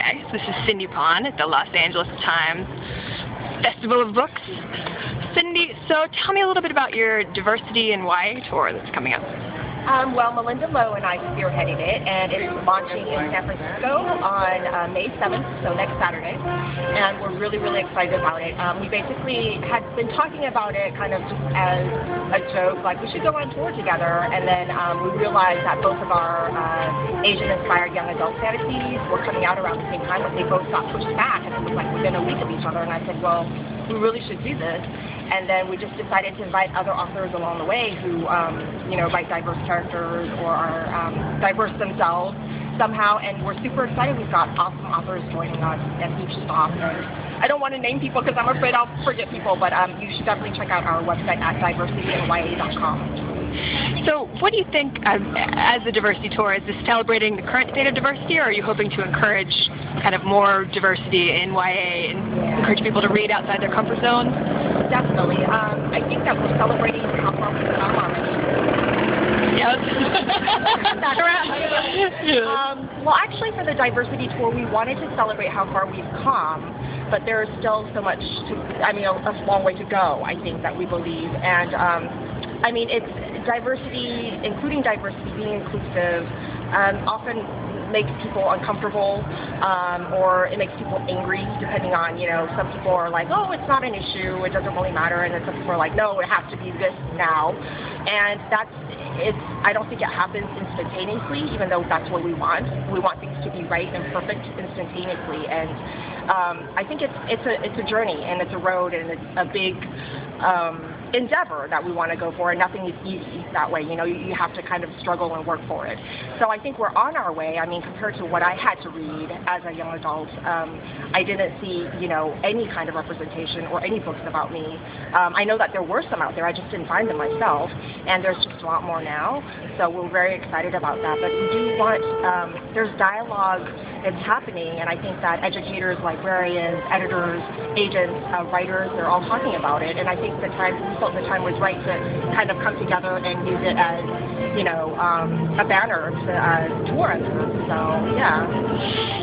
YA. This is Cindy Pond at the Los Angeles Times Festival of Books. Cindy, so tell me a little bit about your diversity in YA tour that's coming up. Well, Melinda Lowe and I spearheaded it, and it's launching in San Francisco on May 7th, so next Saturday, and we're really, really excited about it. We basically had been talking about it kind of just as a joke, like we should go on tour together, and then we realized that both of our Asian-inspired young adult fantasies were coming out around the same time, but they both got pushed back, and it was like within a week of each other, and I said, well, we really should do this. And then we just decided to invite other authors along the way who, write diverse characters or are diverse themselves somehow. And we're super excited. We've got awesome authors joining us at each stop. And I don't want to name people because I'm afraid I'll forget people, but you should definitely check out our website at diversitynya.com. So what do you think, as the diversity tour, is this celebrating the current state of diversity, or are you hoping to encourage kind of more diversity in YA and encourage people to read outside their comfort zone? Definitely. I think that we're celebrating how far we've come already. Yes. Well, actually, for the diversity tour, we wanted to celebrate how far we've come, but there's still so much a long way to go, I think, that we believe. And, it's diversity, including diversity, being inclusive, often makes people uncomfortable, or it makes people angry, depending on, some people are like, oh, it's not an issue, it doesn't really matter, and then some people are like, no, it has to be this now. And I don't think it happens instantaneously, even though that's what we want. We want things to be right and perfect instantaneously, and I think it's a journey, and it's a road, and it's a big endeavor that we want to go for, and nothing is easy that way. You have to kind of struggle and work for it. So I think we're on our way. Compared to what I had to read as a young adult, I didn't see, any kind of representation or any books about me. I know that there were some out there, I just didn't find them myself, and there's just a lot more now. So we're very excited about that. But we do want, there's dialogue that's happening, and I think that educators, librarians, editors, agents, writers, they're all talking about it, and I think we felt the time was right to kind of come together and use it as, a banner to tour under. So, yeah.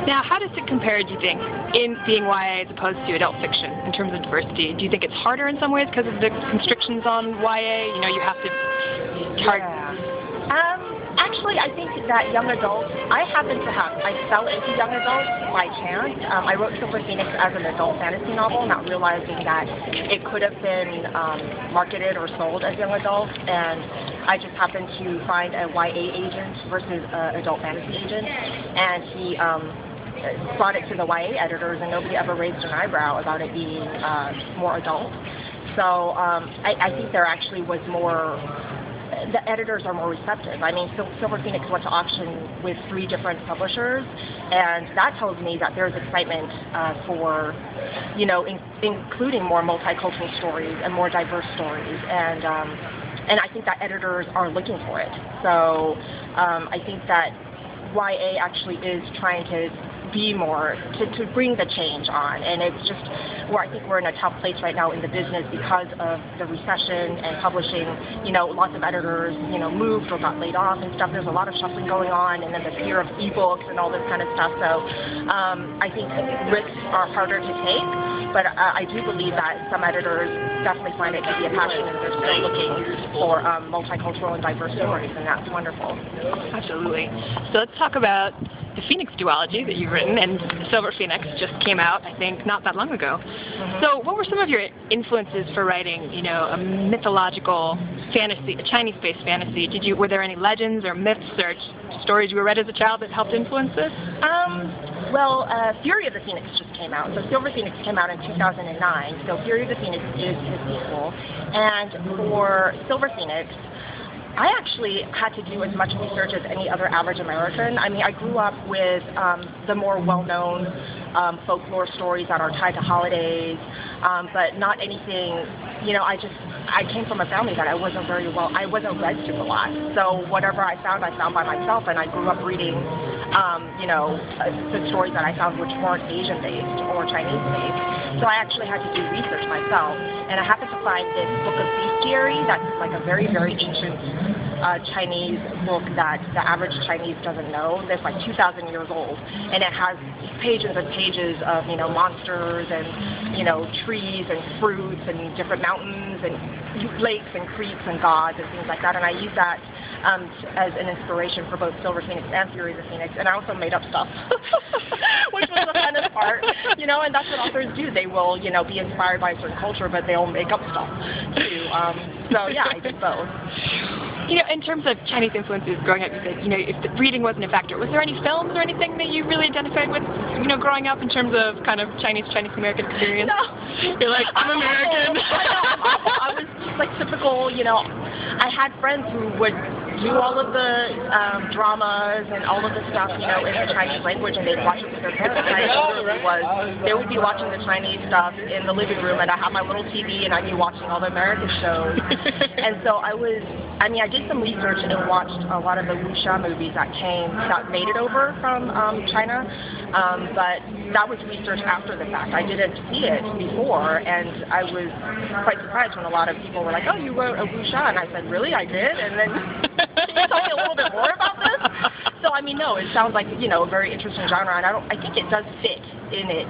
Now, how does it compare, do you think, in being YA as opposed to adult fiction in terms of diversity? Do you think it's harder in some ways because of the constrictions on YA? You have to target. Yeah. Actually, I think that young adult, I fell into young adult by chance. I wrote Silver Phoenix as an adult fantasy novel, not realizing that it could have been marketed or sold as young adult, and I just happened to find a YA agent versus an adult fantasy agent, and he brought it to the YA editors, and nobody ever raised an eyebrow about it being more adult. So I think there actually was more. The editors are more receptive. Silver Phoenix went to auction with 3 different publishers, and that tells me that there's excitement for, including more multicultural stories and more diverse stories, and I think that editors are looking for it. So I think that YA actually is trying to be more, to bring the change on, and it's just where I think we're in a tough place right now in the business because of the recession and publishing. Lots of editors, moved or got laid off and stuff. There's a lot of shuffling going on, and then the fear of ebooks and all this kind of stuff. So I think risks are harder to take, but I do believe that some editors definitely find it to be a passion, and they're still looking for multicultural and diverse stories, and that's wonderful. Absolutely. So let's talk about the Phoenix duology that you've written, and Silver Phoenix just came out, I think, not that long ago. Mm-hmm. So what were some of your influences for writing, a mythological fantasy, a Chinese-based fantasy? Were there any legends or myths or stories you read as a child that helped influence this? Fury of the Phoenix just came out. So Silver Phoenix came out in 2009, so Fury of the Phoenix is his sequel. And for Silver Phoenix, I actually had to do as much research as any other average American. I grew up with the more well-known folklore stories that are tied to holidays, but not anything, I came from a family that I wasn't read to a lot. So whatever I found by myself, and I grew up reading the stories that I found which weren't Asian-based or Chinese-based. So I actually had to do research myself, and I happened to find this book of bestiary that's like a very, very ancient Chinese book that the average Chinese doesn't know. It's like 2,000 years old, and it has pages and pages of monsters and trees and fruits and different mountains and lakes and creeks and gods and things like that. And I use that as an inspiration for both Silver Phoenix and Fury the Phoenix. And I also made up stuff, which was the funnest part. And that's what authors do. They will be inspired by a certain culture, but they'll make up stuff too. So yeah, I did both. In terms of Chinese influences growing up, you said, if the reading wasn't a factor, was there any films or anything that you really identified with, growing up in terms of kind of Chinese-American experience? No. You're like, I'm American. I was just like typical, I had friends who would do all of the dramas and all of the stuff, in the Chinese language, and they'd watch it with their parents. They would be watching the Chinese stuff in the living room, and I had my little TV, and I'd be watching all the American shows. And so I did some research and watched a lot of the wuxia movies that made it over from China, but that was research after the fact. I didn't see it before, and I was quite surprised when a lot of people were like, "Oh, you wrote a wuxia," and I said, "Really? I did?" And then, can you tell me a little bit more about this? So no, it sounds like a very interesting genre, and I think it does fit in it.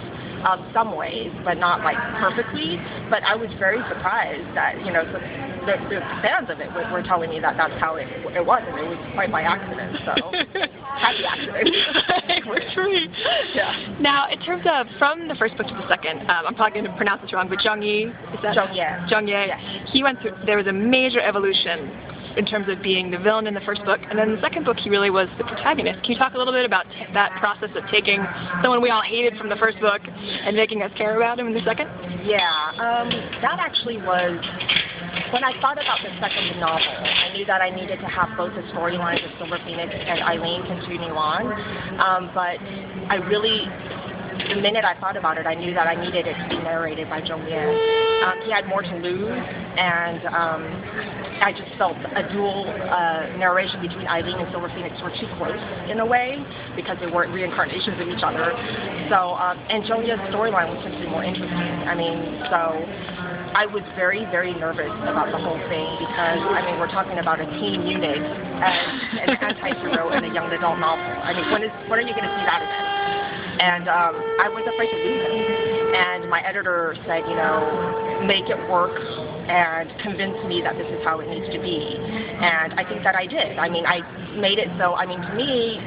Some ways, but not like perfectly. But I was very surprised that the fans of it were telling me that that's how it was, and it was quite by accident. So happy accident. We're true. Yeah. Now, in terms of from the first book to the second, I'm probably going to pronounce this wrong, but Zheng Yi, is that? Zheng Ye. Zheng Ye. Yeah. He went through. There was a major evolution in terms of being the villain in the first book, and then the second book he really was the protagonist. Can you talk a little bit about that process of taking someone we all hated from the first book and making us care about him in the second? Yeah, that actually was, when I thought about the second novel, I knew that I needed to have both the storylines of Silver Phoenix and Eileen continue on, but I really, the minute I thought about it, I knew that I needed it to be narrated by Zheng Ye. He had more to lose, and I just felt a dual narration between Eileen and Silver Phoenix were too close in a way, because they weren't reincarnations of each other. So, and Zheng Ye's storyline was simply more interesting. So I was very, very nervous about the whole thing, because, we're talking about a teen eunuch and an anti-hero in a young adult novel. When are you going to see that again? And I was afraid to lose him. And my editor said, make it work and convince me that this is how it needs to be. And I think that I did. I made it so, to me,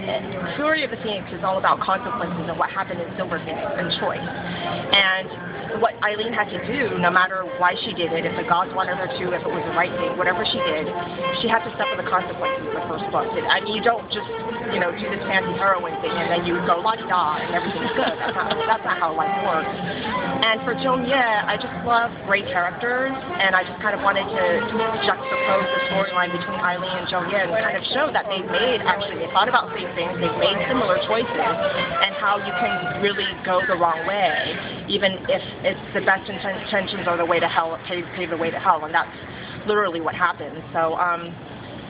Fury of the Phoenix is all about consequences of what happened in Silver Phoenix and choice. And what Eileen had to do, no matter why she did it, if the gods wanted her to, if it was the right thing, whatever she did, she had to suffer the consequences of the first book. You don't just, do this fancy heroine thing and then you go la-di-da and everything's good. That's not how life works. And for Zheng Ye, I just love great characters, and I just kind of wanted to juxtapose the storyline between Eileen and Zheng Ye and kind of show that they thought about the same things, they've made similar choices, and how you can really go the wrong way, even if it's the best intentions are the way to hell, pave the way to hell, and that's literally what happened. So,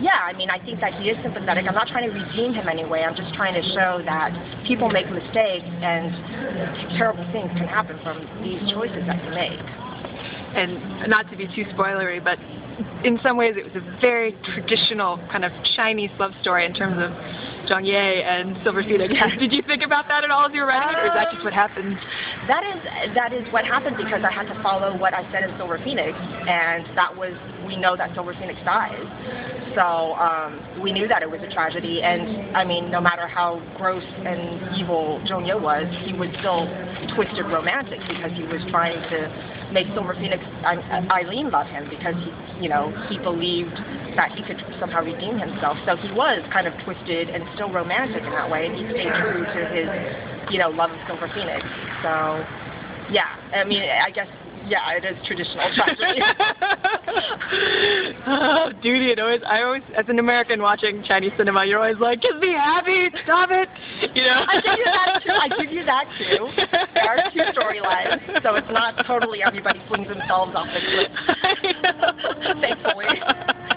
yeah, I think that he is sympathetic. I'm not trying to redeem him anyway. I'm just trying to show that people make mistakes and terrible things can happen from these choices that you make. And not to be too spoilery, but in some ways it was a very traditional kind of Chinese love story in terms of Zheng Ye and Silver Phoenix. Did you think about that at all as you were writing it, or is that just what happened? That is what happened, because I had to follow what I said in Silver Phoenix, and that was, we know that Silver Phoenix dies. So we knew that it was a tragedy, and no matter how gross and evil Zheng Ye was, he was still twisted romantic, because he was trying to make Silver Phoenix, Eileen love him, because he believed that he could somehow redeem himself. So he was kind of twisted and still romantic in that way, and he stayed true to his, love of Silver Phoenix. So, yeah, I guess, yeah, it is traditional tragedy. Duty, I always, as an American watching Chinese cinema, you're always like, just be happy, stop it, I give you that too. There are two storylines, so it's not totally everybody flings themselves off the cliff. Thankfully.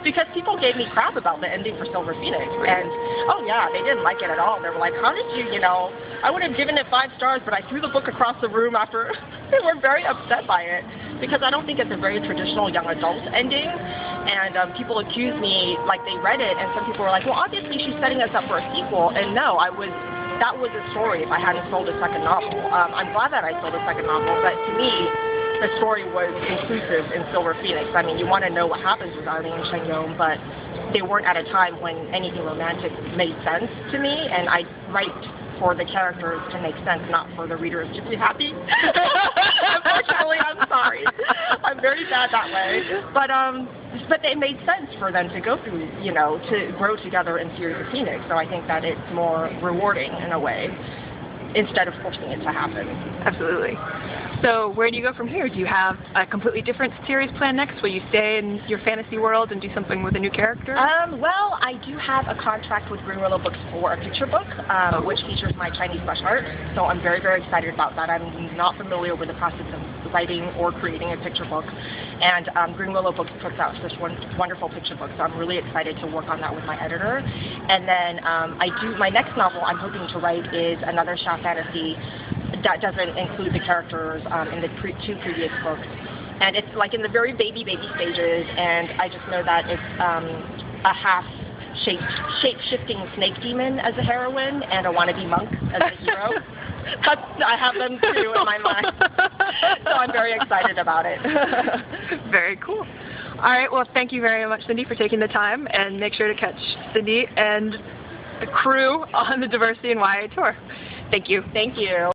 because people gave me crap about the ending for Silver Phoenix, and oh yeah, they didn't like it at all. They were like, how did you, I would have given it 5 stars, but I threw the book across the room after. They were very upset by it, because I don't think it's a very traditional young adult ending, and people accuse me, like they read it, and some people were like, well, obviously she's setting us up for a sequel, and no, that was a story if I hadn't sold a second novel. I'm glad that I sold a second novel, but to me, the story was inclusive in Silver Phoenix. I mean, you want to know what happens with Arlene and Shen Yong, but they weren't at a time when anything romantic made sense to me, and I write for the characters to make sense, not for the readers to be happy. Unfortunately, I'm sorry. I'm very bad that way. But it made sense for them to go through, to grow together in Series of Phoenix, so I think that it's more rewarding in a way, instead of forcing it to happen. Absolutely. So where do you go from here? Do you have a completely different series planned next? Will you stay in your fantasy world and do something with a new character? Well, I do have a contract with Green Willow Books for a picture book, which features my Chinese brush art. So I'm very, very excited about that. I'm not familiar with the process of writing or creating a picture book. And Green Willow Books puts out such wonderful picture books. So I'm really excited to work on that with my editor. And then my next novel I'm hoping to write is another Sha fantasy that doesn't include the characters in the 2 previous books. And it's like in the very baby stages, and I just know that it's a half shape-shifting snake demon as a heroine and a wannabe monk as a hero. I have them too in my mind. So I'm very excited about it. Very cool. All right, well, thank you very much, Cindy, for taking the time, and make sure to catch Cindy and the crew on the Diversity in YA tour. Thank you. Thank you.